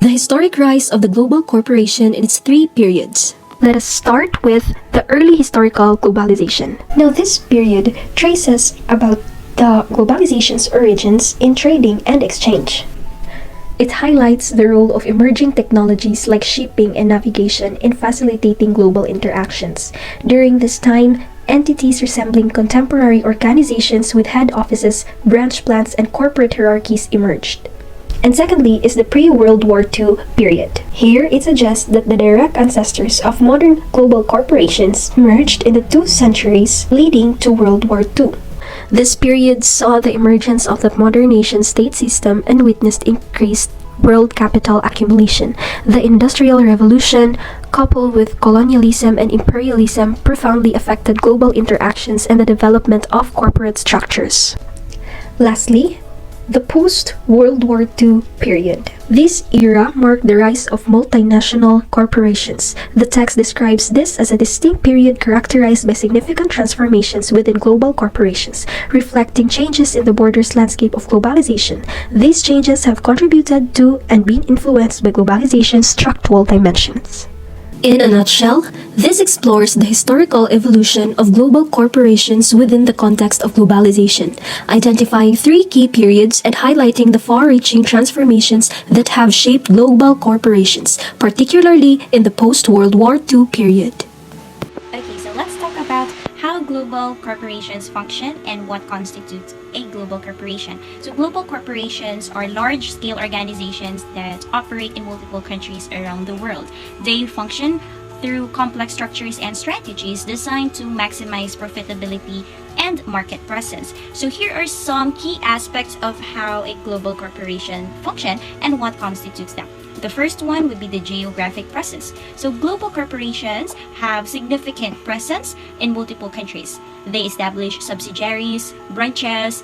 The historic rise of the global corporation in its three periods. Let us start with the early historical globalization. Now, this period traces about the globalization's origins in trading and exchange. It highlights the role of emerging technologies like shipping and navigation in facilitating global interactions. During this time, entities resembling contemporary organizations with head offices, branch plants, and corporate hierarchies emerged. And secondly is the pre-World War II period. Here, it suggests that the direct ancestors of modern global corporations merged in the two centuries leading to World War II. This period saw the emergence of the modern nation-state system and witnessed increased world capital accumulation. The Industrial Revolution, coupled with colonialism and imperialism, profoundly affected global interactions and the development of corporate structures. Lastly, the post-World War II period. This era marked the rise of multinational corporations. The text describes this as a distinct period characterized by significant transformations within global corporations, reflecting changes in the borders landscape of globalization. These changes have contributed to and been influenced by globalization's structural dimensions. In a nutshell, this explores the historical evolution of global corporations within the context of globalization, identifying three key periods and highlighting the far-reaching transformations that have shaped global corporations, particularly in the post-World War II period. Okay, so let's talk about how global corporations function and what constitutes a global corporation. So global corporations are large-scale organizations that operate in multiple countries around the world. They function through complex structures and strategies designed to maximize profitability and market presence. So here are some key aspects of how a global corporation function and what constitutes them. The first one would be the geographic presence. So global corporations have significant presence in multiple countries. They establish subsidiaries, branches,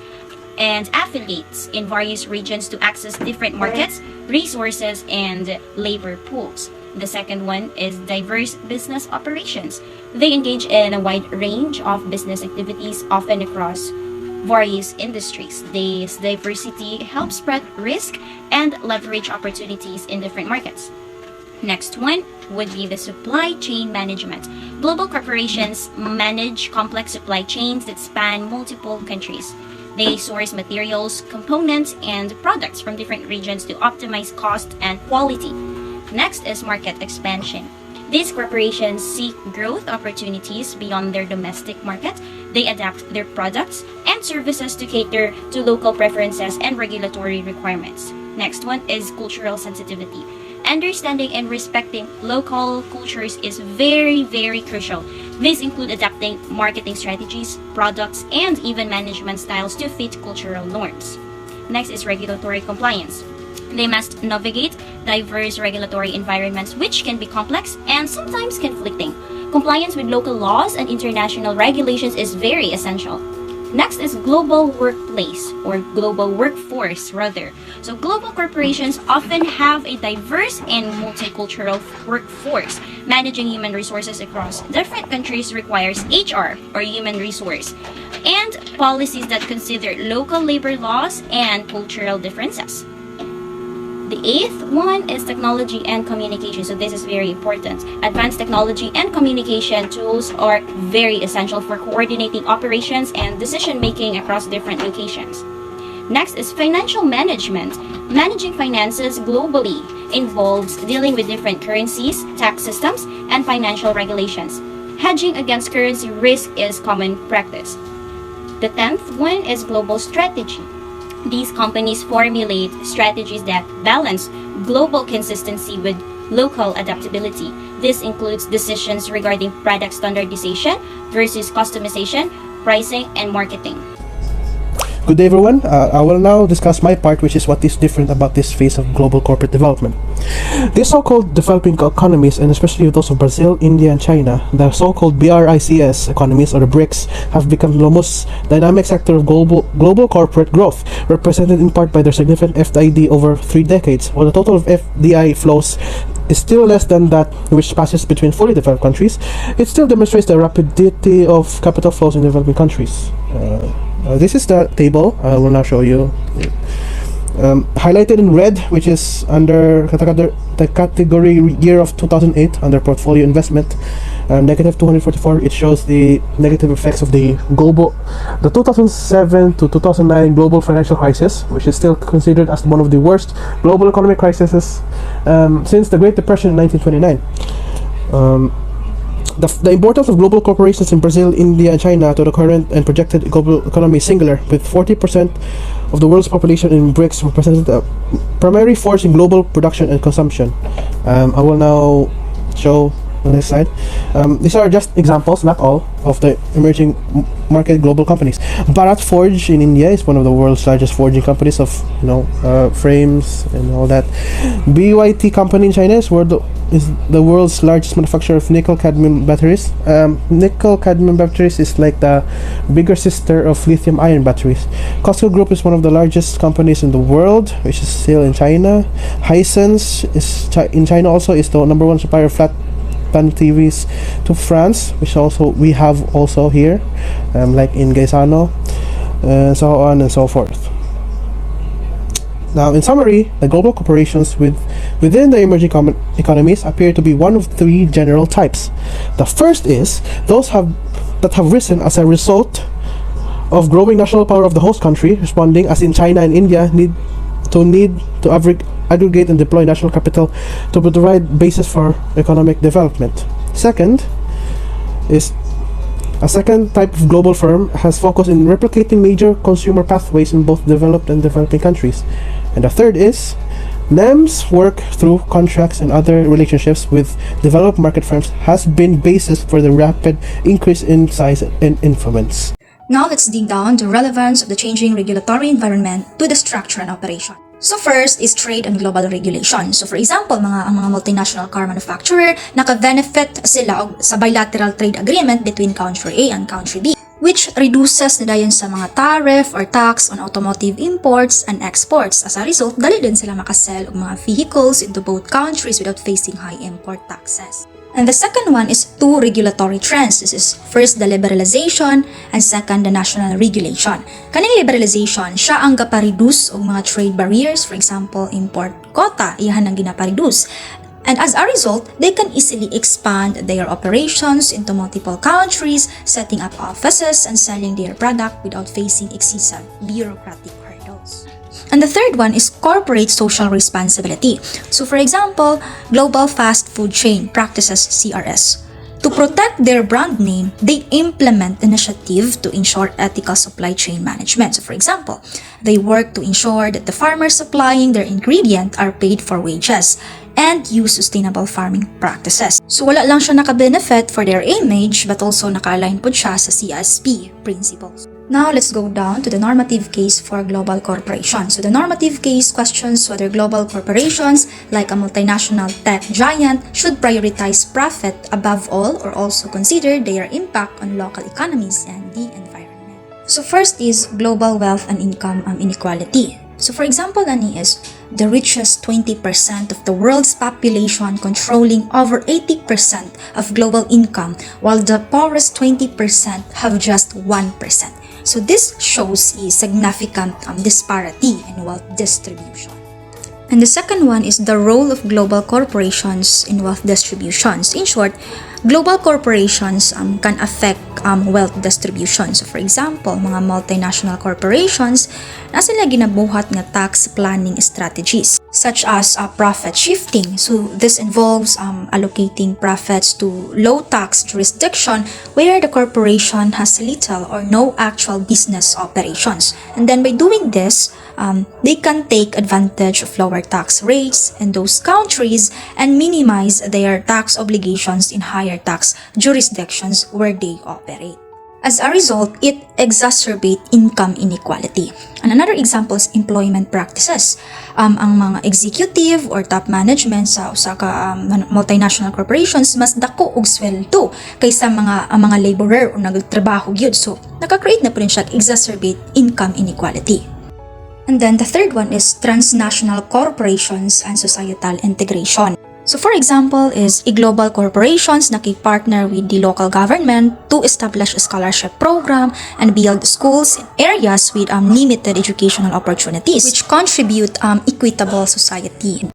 and affiliates in various regions to access different markets, resources, and labor pools. The second one is diverse business operations. They engage in a wide range of business activities, often across various industries. This diversity helps spread risk and leverage opportunities in different markets. Next one would be the supply chain management. Global corporations manage complex supply chains that span multiple countries. They source materials, components, and products from different regions to optimize cost and quality. Next is market expansion. These corporations seek growth opportunities beyond their domestic market. They adapt their products and services to cater to local preferences and regulatory requirements. Next one is cultural sensitivity. Understanding and respecting local cultures is very, very crucial. These include adapting marketing strategies, products, and even management styles to fit cultural norms. Next is regulatory compliance. They must navigate diverse regulatory environments which can be complex and sometimes conflicting. Compliance with local laws and international regulations is very essential. Next is global workplace or global workforce rather. So global corporations often have a diverse and multicultural workforce. Managing human resources across different countries requires HR or human resource and policies that consider local labor laws and cultural differences. The eighth one is technology and communication. So this is very important. Advanced technology and communication tools are very essential for coordinating operations and decision-making across different locations. Next is financial management. Managing finances globally involves dealing with different currencies, tax systems, and financial regulations. Hedging against currency risk is common practice. The 10th one is global strategy. These companies formulate strategies that balance global consistency with local adaptability. This includes decisions regarding product standardization versus customization, pricing, and marketing. Good day everyone, I will now discuss my part, which is what is different about this phase of global corporate development. These so-called developing economies, and especially those of Brazil, India, and China, the so-called BRICS economies or the BRICS, have become the most dynamic sector of global corporate growth, represented in part by their significant FDI over 3 decades, while the total of FDI flows is still less than that which passes between fully developed countries. It still demonstrates the rapidity of capital flows in developing countries. This is the table I will now show you. Highlighted in red, which is under the category year of 2008 under portfolio investment, negative 244. It shows the negative effects of the 2007 to 2009 global financial crisis, which is still considered as one of the worst global economic crises since the Great Depression in 1929. The importance of global corporations in Brazil, India, and China to the current and projected global economy is singular, with 40% of the world's population in BRICS represented a primary force in global production and consumption. I will now show the next slide. These are just examples, not all, of the emerging market global companies. Bharat Forge in India is one of the world's largest forging companies of frames and all that. BYD company in China is the world's largest manufacturer of nickel cadmium batteries. Nickel cadmium batteries is like the bigger sister of lithium ion batteries. Costco Group is one of the largest companies in the world, which is still in China. Hisense is in China also, is the number one supplier of flat panel TVs to France, which also we have also here, like in Gaisano, and so on and so forth. Now, in summary, the global corporations within the emerging economies appear to be one of three general types. The first is those that have risen as a result of growing national power of the host country, responding, as in China and India, need to aggregate and deploy national capital to provide basis for economic development. Second is a second type of global firm has focused in replicating major consumer pathways in both developed and developing countries. And the third is NEM's work through contracts and other relationships with developed market firms has been basis for the rapid increase in size and influence. Now let's dig down the relevance of the changing regulatory environment to the structure and operation. So first is trade and global regulation. So for example, ang mga multinational car manufacturer, naka-benefit sila sa bilateral trade agreement between country A and country B, which reduces na dayon sa mga tariff or tax on automotive imports and exports. As a result, dali din sila makasell og mga vehicles into both countries without facing high import taxes. And the second one is two regulatory trends. This is first the liberalization and second the national regulation. Kaning liberalization, siya ang gapa-reduce og mga trade barriers, for example, import quota, iyahan ang ginapa-reduce. And as a result, they can easily expand their operations into multiple countries, setting up offices and selling their product without facing excessive bureaucratic hurdles. And the third one is corporate social responsibility. So for example, Global Fast Food Chain practices CRS. To protect their brand name, they implement initiative to ensure ethical supply chain management. So for example, they work to ensure that the farmers supplying their ingredient are paid for wages and use sustainable farming practices. So wala lang siya naka-benefit for their image but also naka-align po siya sa CSP principles. Now, let's go down to the normative case for global corporations. So, the normative case questions whether global corporations, like a multinational tech giant, should prioritize profit above all or also consider their impact on local economies and the environment. So, first is global wealth and income inequality. So, for example, ani is the richest 20% of the world's population controlling over 80% of global income, while the poorest 20% have just 1%. So this shows a significant disparity in wealth distribution. And the second one is the role of global corporations in wealth distributions. In short, global corporations can affect wealth distribution. So for example, mga multinational corporations, nasa sila ginabuhat nga tax planning strategies such as profit shifting. So this involves allocating profits to low tax jurisdiction where the corporation has little or no actual business operations. And then by doing this, they can take advantage of lower tax rates in those countries and minimize their tax obligations in higher tax jurisdictions where they operate. As a result, it exacerbates income inequality. And another example is employment practices. Ang mga executive or top management sa usa ka multinational corporations mas dako og sweldo kaysa mga laborer o nagtrabaho gyud. So, naka-create na po rin siya exacerbate income inequality. And then the third one is transnational corporations and societal integration. So for example is global corporations partner with the local government to establish a scholarship program and build schools in areas with limited educational opportunities which contribute equitable society.